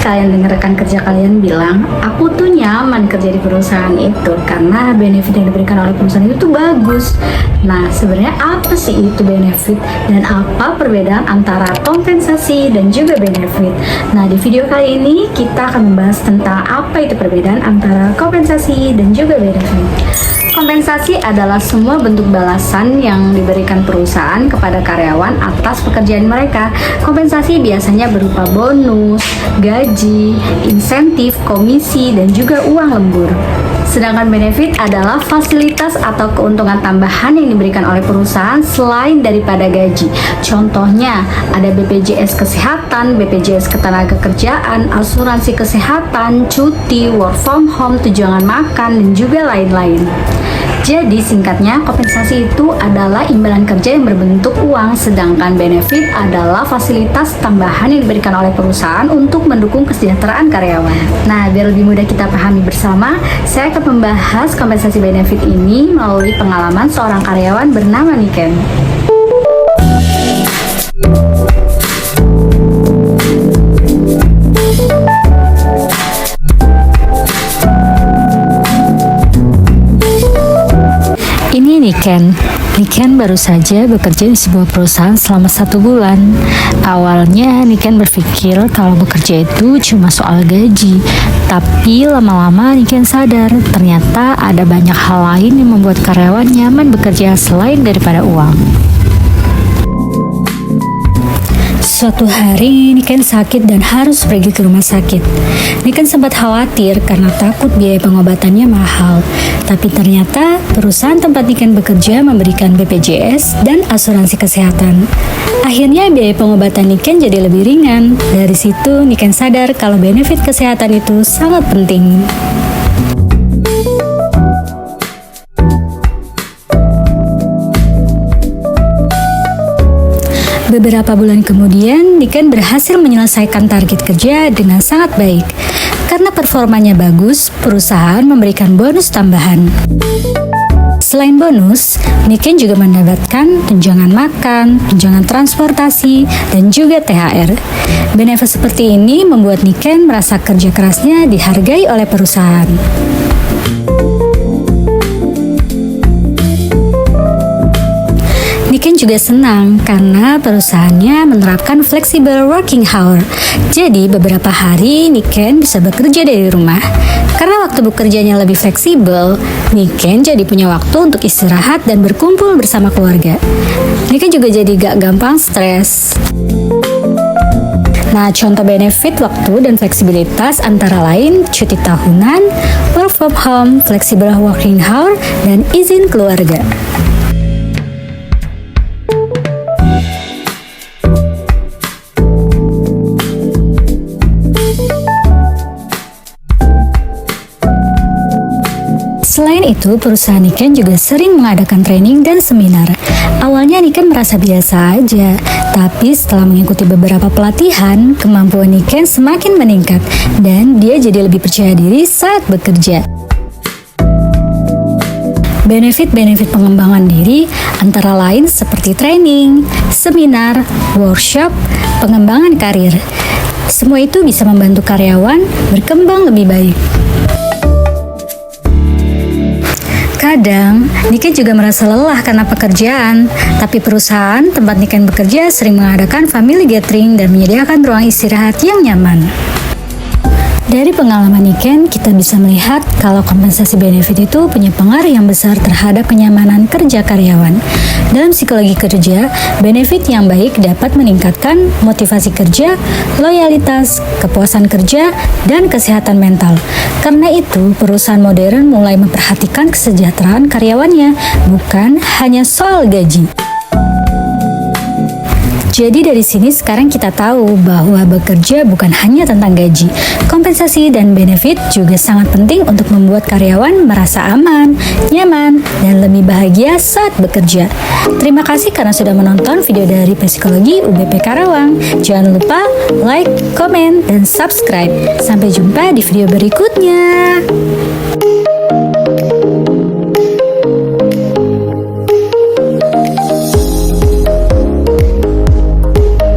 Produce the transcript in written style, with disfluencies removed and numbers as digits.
kalian dengar rekan kerja kalian bilang, aku tuh nyaman kerja di perusahaan itu karena benefit yang diberikan oleh perusahaan itu tuh bagus. Nah, sebenarnya apa sih itu benefit dan apa perbedaan antara kompensasi dan juga benefit? Nah, di video kali ini kita akan membahas tentang apa itu perbedaan antara kompensasi dan juga benefit. Kompensasi adalah semua bentuk balasan yang diberikan perusahaan kepada karyawan atas pekerjaan mereka. Kompensasi biasanya berupa bonus, gaji, insentif, komisi, dan juga uang lembur. Sedangkan benefit adalah fasilitas atau keuntungan tambahan yang diberikan oleh perusahaan selain daripada gaji. Contohnya, ada BPJS Kesehatan, BPJS Ketenagakerjaan, asuransi kesehatan, cuti, work from home, tunjangan makan, dan juga lain-lain. Jadi singkatnya, kompensasi itu adalah imbalan kerja yang berbentuk uang, sedangkan benefit adalah fasilitas tambahan yang diberikan oleh perusahaan untuk mendukung kesejahteraan karyawan. Nah, biar lebih mudah kita pahami bersama, saya akan membahas kompensasi benefit ini melalui pengalaman seorang karyawan bernama Niken. Ini Niken baru saja bekerja di sebuah perusahaan selama 1 bulan. Awalnya Niken berpikir kalau bekerja itu cuma soal gaji. Tapi lama-lama Niken sadar ternyata ada banyak hal lain yang membuat karyawan nyaman bekerja selain daripada uang. Suatu hari, Niken sakit dan harus pergi ke rumah sakit. Niken sempat khawatir karena takut biaya pengobatannya mahal. Tapi ternyata perusahaan tempat Niken bekerja memberikan BPJS dan asuransi kesehatan. Akhirnya biaya pengobatan Niken jadi lebih ringan. Dari situ, Niken sadar kalau benefit kesehatan itu sangat penting. Beberapa bulan kemudian, Niken berhasil menyelesaikan target kerja dengan sangat baik. Karena performanya bagus, perusahaan memberikan bonus tambahan. Selain bonus, Niken juga mendapatkan tunjangan makan, tunjangan transportasi, dan juga THR. Benefit seperti ini membuat Niken merasa kerja kerasnya dihargai oleh perusahaan. Niken juga senang karena perusahaannya menerapkan flexible working hour. Jadi beberapa hari Niken bisa bekerja dari rumah. Karena waktu bekerjanya lebih fleksibel, Niken jadi punya waktu untuk istirahat dan berkumpul bersama keluarga. Niken juga jadi gak gampang stres. Nah, contoh benefit waktu dan fleksibilitas antara lain cuti tahunan, work from home, flexible working hour, dan izin keluarga. Selain itu, perusahaan Niken juga sering mengadakan training dan seminar. Awalnya Niken merasa biasa aja, tapi setelah mengikuti beberapa pelatihan, kemampuan Niken semakin meningkat dan dia jadi lebih percaya diri saat bekerja. Benefit-benefit pengembangan diri antara lain seperti training, seminar, workshop, pengembangan karir. Semua itu bisa membantu karyawan berkembang lebih baik. Kadang, Niken juga merasa lelah karena pekerjaan, tapi perusahaan tempat Niken bekerja sering mengadakan family gathering dan menyediakan ruang istirahat yang nyaman. Dari pengalaman Niken, kita bisa melihat kalau kompensasi benefit itu punya pengaruh yang besar terhadap kenyamanan kerja karyawan. Dalam psikologi kerja, benefit yang baik dapat meningkatkan motivasi kerja, loyalitas, kepuasan kerja, dan kesehatan mental. Karena itu, perusahaan modern mulai memperhatikan kesejahteraan karyawannya, bukan hanya soal gaji. Jadi dari sini sekarang kita tahu bahwa bekerja bukan hanya tentang gaji. Kompensasi dan benefit juga sangat penting untuk membuat karyawan merasa aman, nyaman, dan lebih bahagia saat bekerja. Terima kasih karena sudah menonton video dari Psikologi UBP Karawang. Jangan lupa like, komen, dan subscribe. Sampai jumpa di video berikutnya.